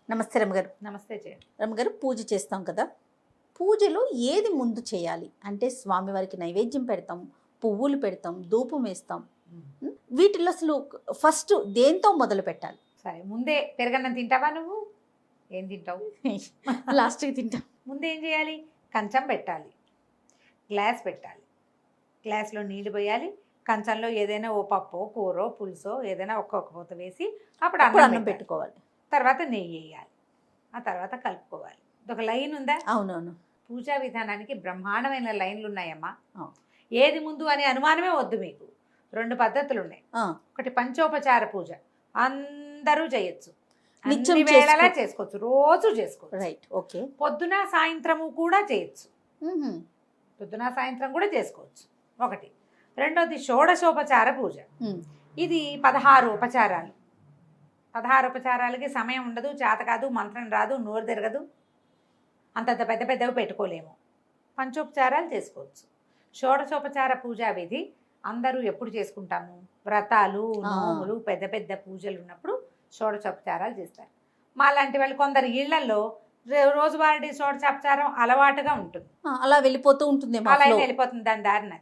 నమస్తే రమగారు. నమస్తే జయ. రమగారు, పూజ చేస్తాం కదా, పూజలో ఏది ముందు చేయాలి అంటే స్వామివారికి నైవేద్యం పెడతాం, పువ్వులు పెడతాం, ధూపం వేస్తాం. వీటిలో అసలు ఫస్ట్ దేంతో మొదలు పెట్టాలి? సరే, ముందే పెరగన్నం తింటావా నువ్వు? ఏం తింటావు? లాస్ట్కి తింటాం. ముందే ఏం చేయాలి? కంచం పెట్టాలి, గ్లాస్ పెట్టాలి, గ్లాస్లో నీళ్ళు పోయాలి, కంచంలో ఏదైనా ఓ పప్పు కూరో పులుసో ఏదైనా ఒక్కొక్క పూత వేసి అప్పుడు అన్నం పెట్టుకోవాలి. తర్వాత నెయ్యి వేయాలి, ఆ తర్వాత కలుపుకోవాలి. ఒక లైన్ ఉందా? అవునవును. పూజా విధానానికి బ్రహ్మాండమైన లైన్లు ఉన్నాయమ్మా. ఏది ముందు అనే అనుమానమే వద్దు మీకు. 2 పద్ధతులు ఉన్నాయి. ఒకటి పంచోపచార పూజ, అందరూ చేయొచ్చు, నిత్యం అన్ని వేళలా చేసుకోవచ్చు, రోజు చేసుకోవచ్చు. Right, okay. పొద్దున సాయంత్రము కూడా చేయొచ్చు, పొద్దున సాయంత్రం కూడా చేసుకోవచ్చు. ఒకటి. రెండోది షోడశోపచార పూజ. ఇది 16 ఉపచారాలు. 16 ఉపచారాలకి సమయం ఉండదు, చేత కాదు, మంత్రం రాదు, నోరు తిరగదు, అంతంత పెద్ద పెద్దవి పెట్టుకోలేము. పంచోపచారాలు చేసుకోవచ్చు. షోడశోపచార పూజా విధి అందరూ ఎప్పుడు చేసుకుంటాము? వ్రతాలు, నోములు, పెద్ద పెద్ద పూజలు ఉన్నప్పుడు షోడశోపచారాలు చేస్తారు. మా లాంటి వాళ్ళు కొందరు ఇళ్లలో రోజువారీ షోడశోపచారం అలవాటుగా ఉంటుంది, అలా వెళ్ళిపోతూ ఉంటుంది, అలా వెళ్ళిపోతుంది, దాని దారిన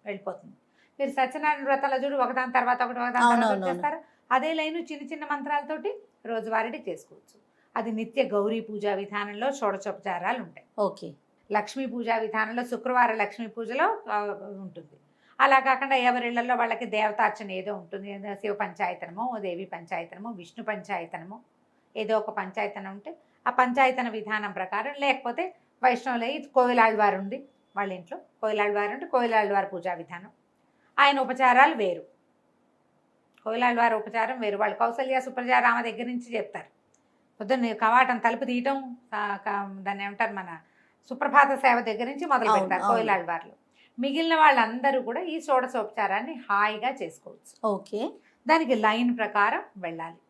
వెళ్ళిపోతుంది. మీరు సత్యనారాయణ వ్రతాల చూడు, ఒకదాని తర్వాత ఒకటి చేస్తారు. అదే లైను చిన్న చిన్న మంత్రాలతోటి రోజువారీ చేసుకోవచ్చు. అది నిత్య గౌరీ పూజా విధానంలో షోడశోపచారాలు ఉంటాయి. ఓకే. లక్ష్మీ పూజా విధానంలో శుక్రవారం లక్ష్మీ పూజలో ఉంటుంది. అలా కాకుండా ఎవరిళ్లలో వాళ్ళకి దేవతార్చన ఏదో ఉంటుంది, శివ పంచాయతనమో, దేవి పంచాయతనమో, విష్ణు పంచాయతనమో, ఏదో ఒక పంచాయతనం ఉంటే ఆ పంచాయతన విధానం ప్రకారం, లేకపోతే వైష్ణవులు కోయిలాళ్వారు ఉంది వాళ్ళ ఇంట్లో, కోయిలాళ్వారు ఉంటే కోయిలాళ్వారు పూజా విధానం, ఆయన ఉపచారాలు వేరు, కోయిలాళ్వారు ఉపచారం వేరు. వాళ్ళు కౌసల్య సుప్రజా రామ దగ్గర నుంచి చెప్తారు. పొద్దున్న కవాటం తలుపు తీయటం, దాన్ని ఏమంటారు, మన సుప్రభాత సేవ దగ్గర నుంచి మొదలు పెడతారు కోయిలాళ్వార్లు. మిగిలిన వాళ్ళందరూ కూడా ఈ షోడశోపచారాన్ని హాయిగా చేసుకోవచ్చు. ఓకే. దానికి లైన్ ప్రకారం వెళ్ళాలి.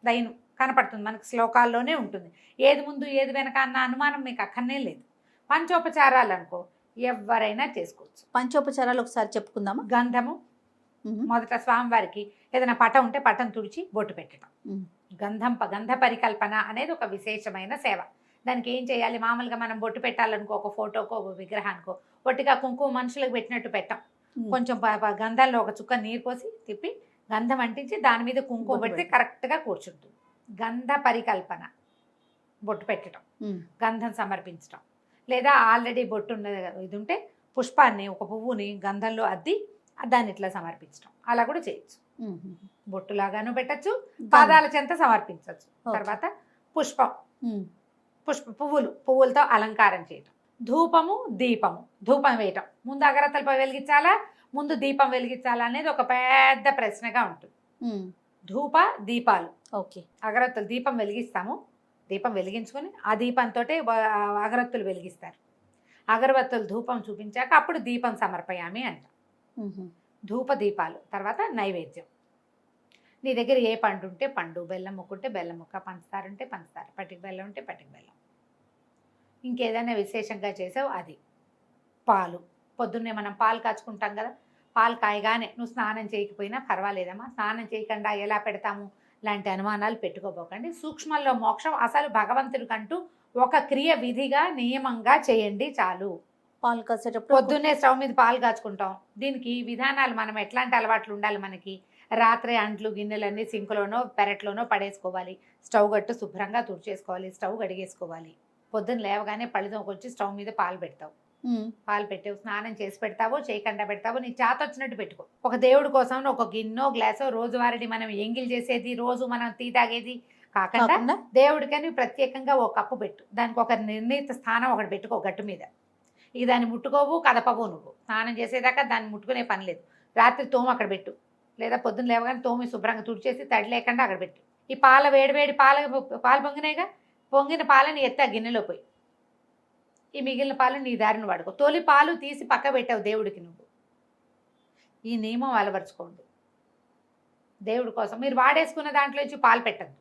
లైన్ కనపడుతుంది మనకు, శ్లోకాల్లోనే ఉంటుంది. ఏది ముందు ఏది వెనక అన్న అనుమానం మీకు అక్కడనే లేదు. పంచోపచారాలు అనుకో ఎవరైనా చేసుకోవచ్చు. పంచోపచారాలు ఒకసారి చెప్పుకుందామా? గంధము, మొదట స్వామివారికి ఏదైనా పటం ఉంటే పటం తుడిచి బొట్టు పెట్టడం. గంధ పరికల్పన అనేది ఒక విశేషమైన సేవ. దానికి ఏం చేయాలి? మామూలుగా మనం బొట్టు పెట్టాలనుకో, ఒక ఫోటోకో ఒక విగ్రహానికో ఒట్టిగా కుంకుమ మనుషులకు పెట్టినట్టు పెట్టాం. కొంచెం గంధంలో ఒక చుక్క నీరు పోసి తిప్పి గంధం అంటించి దాని మీద కుంకుమ పెడితే కరెక్ట్గా కూర్చుంటుంది. గంధ పరికల్పన, బొట్టు పెట్టడం, గంధం సమర్పించడం. లేదా ఆల్రెడీ బొట్టు ఉన్న ఇది ఉంటే పుష్పాన్ని, ఒక పువ్వుని గంధంలో అద్ది దాన్ని ఇట్లా సమర్పించడం, అలా కూడా చేయొచ్చు. బొట్టులాగాను పెట్టచ్చు, పాదాల చెంత సమర్పించవచ్చు. తర్వాత పువ్వులతో అలంకారం చేయటం. ధూపము, దీపము. ధూపం వేయటం ముందు అగరత్తలపై వెలిగించాలా, ముందు దీపం వెలిగించాలా అనేది ఒక పెద్ద ప్రశ్నగా ఉంటుంది. ధూప దీపాలు. ఓకే. అగరత్తులు దీపం వెలిగిస్తాము, దీపం వెలిగించుకొని ఆ దీపంతో అగరత్తులు వెలిగిస్తారు. అగరబత్తులు ధూపం చూపించాక అప్పుడు దీపం సమర్పయామి అంట. ధూప దీపాలు. తర్వాత నైవేద్యం. నీ దగ్గర ఏ పండు ఉంటే పండు, బెల్లం ముక్క ఉంటే బెల్లం ముక్క, పంచదార ఉంటే పంచదార, పటిక బెల్లం ఉంటే పటిక బెల్లం. ఇంకేదైనా విశేషంగా చేసావు అది. పాలు. పొద్దున్నే మనం పాలు కాచుకుంటాం కదా, పాలు కాయగానే నువ్వు స్నానం చేయకపోయినా పర్వాలేదమ్మా, స్నానం చేయకుండా ఎలా పెడతాము లాంటి అనుమానాలు పెట్టుకోబోకండి. సూక్ష్మంలో మోక్షం. అసలు భగవంతుడికంటూ ఒక క్రియ విధిగా నియమంగా చేయండి చాలు. పాలు కాసేటప్పుడు పొద్దున్నే స్టవ్ మీద పాలు కాచుకుంటాం. దీనికి విధానాలు, మనం ఎట్లాంటి అలవాట్లు ఉండాలి మనకి? రాత్రి అంట్లు గిన్నెలన్నీ సింకులోనో పెరట్లోనో పడేసుకోవాలి. స్టవ్ గట్టు శుభ్రంగా తుడిచేసుకోవాలి, స్టవ్ కడిగేసుకోవాలి. పొద్దున్న లేవగానే పళ్ళుతోకొచ్చి స్టవ్ మీద పాలు పెడతావు. పాలు పెట్టావు, స్నానం చేసి పెడతావో చేయకుండా పెడతావో నీ చేత వచ్చినట్టు పెట్టుకో. ఒక దేవుడి కోసం ఒక గిన్నో గ్లాసో రోజువారీ మనం ఎంగిల్ చేసేది, రోజు మనం టీ తాగేది కాకుండా దేవుడికని ప్రత్యేకంగా ఒక కప్పు పెట్టు. దానికి ఒక నిర్ణీత స్థానం ఒకటి పెట్టుకో గట్టు మీద. ఇక దాన్ని ముట్టుకోవు, కదపవు. నువ్వు స్నానం చేసేదాకా దాన్ని ముట్టుకునే పని లేదు. రాత్రి తోము అక్కడ పెట్టు, లేదా పొద్దున్న లేవగానే తోమి శుభ్రంగా తుడిచేసి తడి లేకుండా అక్కడ పెట్టు. ఈ వేడివేడి పాలు పొంగినాయిగా, పొంగిన పాలని ఎత్తా గిన్నెలో పోయి, ఈ మిగిలిన పాలు నీ దారిని వాడుకో. తొలి పాలు తీసి పక్క పెట్టావు దేవుడికి. నువ్వు ఈ నియమం అలవరుచుకోండి దేవుడి కోసం. మీరు వాడేసుకున్న దాంట్లో నుంచి పాలు పెట్టద్దు.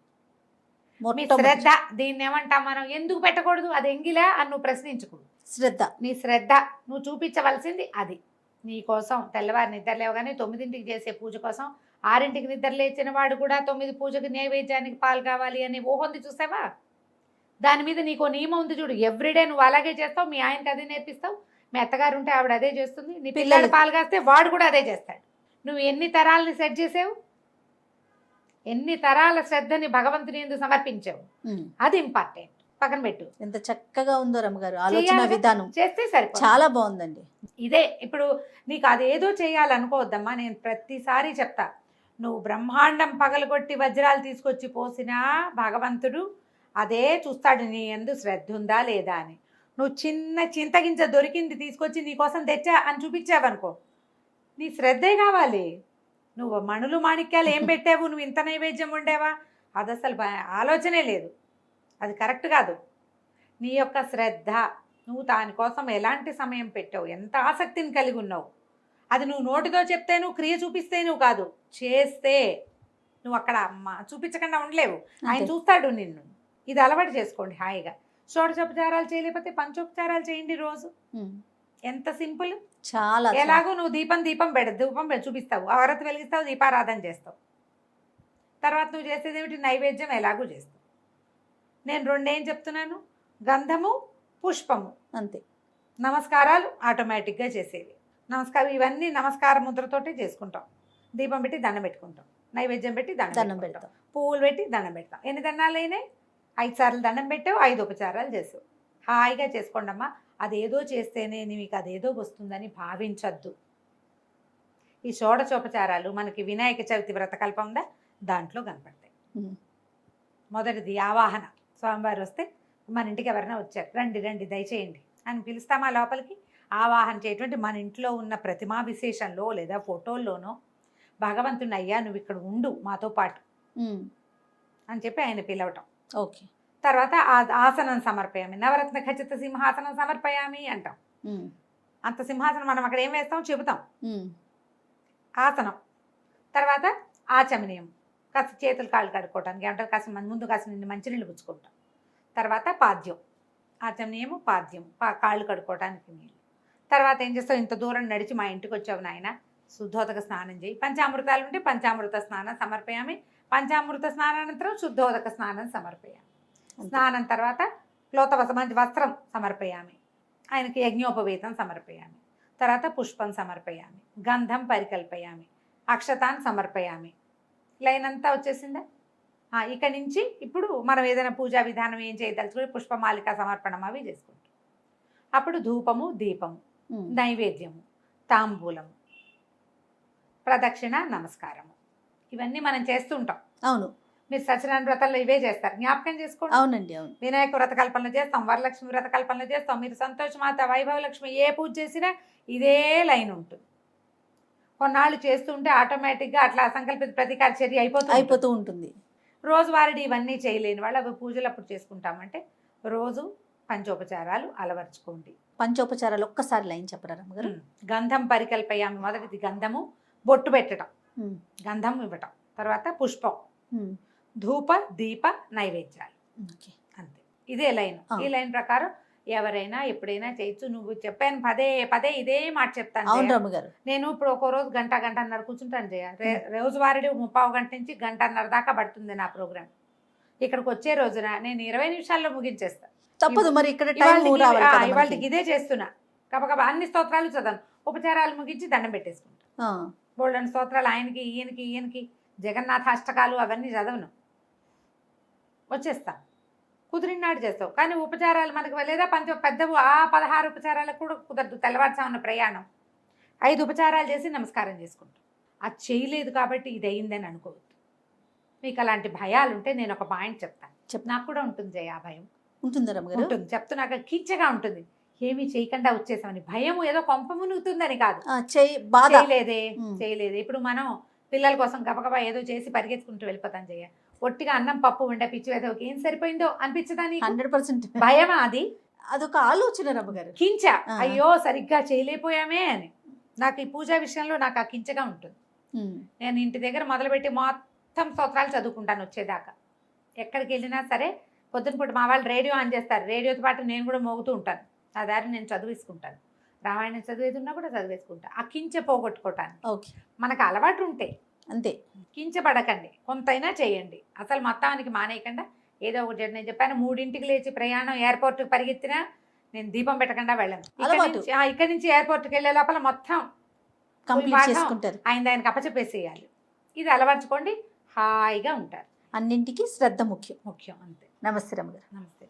మీ శ్రద్ధ, దీన్ని ఏమంటాం మనం, ఎందుకు పెట్టకూడదు, అది ఎంగిలా అని నువ్వు ప్రశ్నించకూడదు. శ్రద్ధ, నీ శ్రద్ధ నువ్వు చూపించవలసింది అది. నీ కోసం తెల్లవారి నిద్ర లేవగానే 9ంటికి చేసే పూజ కోసం 6ంటికి నిద్ర లేచిన వాడు కూడా 9 పూజకి నైవేద్యానికి పాలు కావాలి అని ఓహొంది చూసావా? దాని మీద నీకు నియమం ఉంది చూడు. ఎవ్రీడే నువ్వు అలాగే చేస్తావు, మీ ఆయనకి అదే నేర్పిస్తావు, మీ అత్తగారు ఉంటే ఆవిడ అదే చేస్తుంది, నీ పిల్లలు పాలు కాస్తే వాడు కూడా అదే చేస్తాడు. నువ్వు ఎన్ని తరాలని సెట్ చేసావు? ఎన్ని తరాల శ్రద్ధని భగవంతుని ఎందుకు సమర్పించావు? అది ఇంపార్టెంట్. పక్కన పెట్టు. ఎంత చక్కగా ఉందో రమ్మగారు ఆలోచన విధానం, చేస్తే సరిపోతుంది. చాలా బాగుందండి. ఇదే ఇప్పుడు నీకు అదేదో చేయాలనుకోవద్దమ్మా. నేను ప్రతిసారి చెప్తా, నువ్వు బ్రహ్మాండం పగలగొట్టి వజ్రాలు తీసుకొచ్చి పోసినా భగవంతుడు అదే చూస్తాడు, నీ యందు శ్రద్ధ ఉందా లేదా అని. నువ్వు చిన్న చింతగింజ దొరికింది తీసుకొచ్చి నీకోసం తెచ్చా అని చూపించావనుకో, నీ శ్రద్ధే కావాలి. నువ్వు మణులు మాణిక్యాలు ఏం పెట్టావు, నువ్వు ఇంత నైవేద్యం ఉండేవా, అది అసలు ఆలోచనే లేదు, అది కరెక్ట్ కాదు. నీ యొక్క శ్రద్ధ, నువ్వు దానికోసం ఎలాంటి సమయం పెట్టావు, ఎంత ఆసక్తిని కలిగి ఉన్నావు, అది నువ్వు నోటితో చెప్తే, నువ్వు క్రియ చూపిస్తే నువ్వు కాదు, చేస్తే నువ్వు అక్కడ చూపించకుండా ఉండలేవు. ఆయన చూస్తాడు నిన్ను. ఇది అలవాటు చేసుకోండి హాయిగా. షోడశోపచారాలు చేయలేకపోతే పంచోపచారాలు చేయండి రోజు. ఎంత సింపుల్. చాలా ఎలాగో నువ్వు దీపం చూపిస్తావు, ఆరతి వెలిగిస్తావు, దీపారాధన చేస్తావు. తర్వాత నువ్వు చేసేది ఏమిటి, నైవేద్యం ఎలాగూ చేస్తావు. నేను రెండేం చెప్తున్నాను, గంధము పుష్పము అంతే. నమస్కారాలు ఆటోమేటిక్గా చేసేవి. నమస్కారం ఇవన్నీ నమస్కార ముద్రతోటే చేసుకుంటాం. దీపం పెట్టి దండం పెట్టుకుంటాం, నైవేద్యం పెట్టి దండం పెడతాం, పువ్వులు పెట్టి దండం పెడతాం. ఎన్ని దండాలు అయినాయి? 5 సార్లు దండం పెట్టావు, 5 ఉపచారాలు చేసావు. హాయిగా చేసుకోండి అమ్మా. అదేదో చేస్తేనే మీకు అదేదో వస్తుందని భావించద్దు. ఈ షోడశోపచారాలు మనకి వినాయక చవితి వ్రతకల్పం ఉందా, దాంట్లో కనపడతాయి. మొదటిది ఆవాహన. స్వామివారు వస్తే మన ఇంటికి ఎవరైనా వచ్చారు, రండి రండి దయచేయండి అని పిలుస్తామా లోపలికి. ఆవాహన చేయటువంటి మన ఇంట్లో ఉన్న ప్రతిమా విశేషంలో లేదా ఫోటోల్లోనో భగవంతుని, అయ్యా నువ్వు ఇక్కడ ఉండు మాతో పాటు అని చెప్పి ఆయన పిలవటం. ఓకే. తర్వాత ఆసనం సమర్పయామి, నవరత్న ఖచ్చిత సింహాసనం సమర్పయామి అంటాం. అంత సింహాసనం మనం అక్కడ ఏం వేస్తాం చెబుతాం. ఆసనం తర్వాత ఆచమనీయం, కాస్త చేతులు కాళ్ళు కడుక్కోవటానికి ఏమంటారు, కాస్త ముందు కాస్త మంచినీళ్ళు పుచ్చుకుంటాం. తర్వాత పాద్యం, ఆచమనీయము పాద్యం, కాళ్ళు కడుక్కోవటానికి నీళ్ళు. తర్వాత ఏం చేస్తావు, ఇంత దూరం నడిచి మా ఇంటికి వచ్చావు నాయన, శుద్ధోదక స్నానం చేయి. పంచామృతాలు ఉంటే పంచామృత స్నానం సమర్పయామి, పంచామృత స్నానానంతరం శుద్ధోదక స్నానం సమర్పయామి. స్నానం తర్వాత మంచి వస్త్రం సమర్పయామి, ఆయనకి యజ్ఞోపవేతం సమర్పయామి. తర్వాత పుష్పం సమర్పయామి, గంధం పరికల్పయామి, అక్షతాన్ని సమర్పయామి. లైన్ అంతా వచ్చేసిందా? ఇక నుంచి ఇప్పుడు మనం ఏదైనా పూజా విధానం ఏం చేయదలుచుకుని పుష్పమాలిక సమర్పణం అవి చేసుకుంటాం. అప్పుడు ధూపము, దీపము, నైవేద్యము, తాంబూలము, ప్రదక్షిణ, నమస్కారము, ఇవన్నీ మనం చేస్తుంటాం. అవును. మీరు సత్యనారాయణ వ్రతంలో ఇవే చేస్తారు, జ్ఞాపకం చేసుకోండి. అవునండి, అవును. వినాయక వ్రత కల్పనలు చేస్తాం, వరలక్ష్మి వ్రత కల్పనలు చేస్తాం. మీరు సంతోషమాత, వైభవలక్ష్మి ఏ పూజ చేసినా ఇదే లైన్ ఉంటుంది. కొన్నాళ్ళు చేస్తుంటే ఆటోమేటిక్గా అట్లా అసంకల్పిత ప్రతీకార చర్య అయిపోతూ ఉంటుంది. రోజువారీ ఇవన్నీ చేయలేని వాళ్ళు అవి పూజలు అప్పుడు చేసుకుంటామంటే రోజు పంచోపచారాలు అలవర్చుకోండి. పంచోపచారాలు ఒక్కసారి లైన్ చెప్పరా రమ్మగారు? గంధం పరికల్పయామి, మొదటిది గంధము, బొట్టు పెట్టడం, గంధం ఇవ్వటం. తర్వాత పుష్పం, ధూప, దీప, నైవేద్యాలు, అంతే. ఇదే లైన్. ఈ లైన్ ప్రకారం ఎవరైనా ఎప్పుడైనా చేయొచ్చు. నువ్వు చెప్పాను పదే పదే ఇదే మాట చెప్తాను. నేను ఇప్పుడు ఒక్కో రోజు గంటన్నర కూర్చుంటాను జయ. రోజువారీ 30 గంట నుంచి 1.5 దాకా పడుతుంది నా ప్రోగ్రామ్. ఇక్కడికి వచ్చే రోజున నేను 20 నిమిషాల్లో ముగించేస్తాను. తప్పదు మరి, ఇక్కడ ఇవాళకి ఇదే చేస్తున్నా. కబకబా అన్ని స్తోత్రాలు చదవను, ఉపచారాలు ముగించి దండం పెట్టేసుకుంటా. బోల్డన్ స్తోత్రాలు ఆయనకి ఈయనకి జగన్నాథ అష్టకాలు అవన్నీ చదవను, వచ్చేస్తా. కుదిరినాడు చేస్తావు. కానీ ఉపచారాలు మనకు లేదా పెద్దవు 16 ఉపచారాలకు కూడా కుదరదు. తెల్లవారుజామున ప్రయాణం 5 ఉపచారాలు చేసి నమస్కారం చేసుకుంటాం. అది చేయలేదు కాబట్టి ఇది అయిందని అనుకోవద్దు. మీకు అలాంటి భయాలు ఉంటే నేను ఒక పాయింట్ చెప్తాను. నాకు కూడా ఉంటుంది జయ, ఆ భయం ఉంటుంది. చెప్తున్నాక కించగా ఉంటుంది, ఏమీ చేయకుండా వచ్చేసామని భయం. ఏదో కొంప మునుగుతుందని కాదు, చేయలేదే. ఇప్పుడు మనం పిల్లల కోసం గబగబా ఏదో చేసి పరిగెత్తుకుంటూ వెళ్ళిపోతాం జయ. ఒట్టిగా అన్నం పప్పు ఉండే పిచ్చి ఏదో ఏం సరిపోయిందో అనిపించదా నీకు? 100% భయమా? అది అదొక ఆలోచన రమ్మగారు. కించ, అయ్యో సరిగ్గా చేయలేకపోయామే అని. నాకు ఈ పూజా విషయంలో నాకు ఆ కించగా ఉంటుంది. నేను ఇంటి దగ్గర మొదలుపెట్టి మొత్తం స్తోత్రాలు చదువుకుంటాను వచ్చేదాకా. ఎక్కడికి వెళ్ళినా సరే పొద్దున పూట మా వాళ్ళు రేడియో ఆన్ చేస్తారు, రేడియోతో పాటు నేను కూడా మోగుతూ ఉంటాను. ఆ దారి నేను చదివేసుకుంటాను. రామాయణం చదివేది ఉన్నా కూడా చదివేసుకుంటా, ఆ కించ పోగొట్టుకోవటానికి. మనకు అలవాటు ఉంటే అంతే. కించపడకండి, కొంతైనా చేయండి. అసలు మొత్తానికి మానేయకుండా ఏదో ఒకటి నేను చెప్పాను 3ంటికి లేచి ప్రయాణం ఎయిర్పోర్ట్కి పరిగెత్తినా నేను దీపం పెట్టకుండా వెళ్ళను. అలవాటు. ఇక్కడి నుంచి ఎయిర్పోర్ట్కి వెళ్ళే లోపల మొత్తం కంప్లీట్ చేసుకుంటారు. ఆయనకి అప్పచెప్పేసేయాలి. ఇది అలవర్చుకోండి, హాయిగా ఉంటారు. అన్నింటికి శ్రద్ధ ముఖ్యం. ముఖ్యం అంతే. నమస్తే రమగారు. నమస్తే.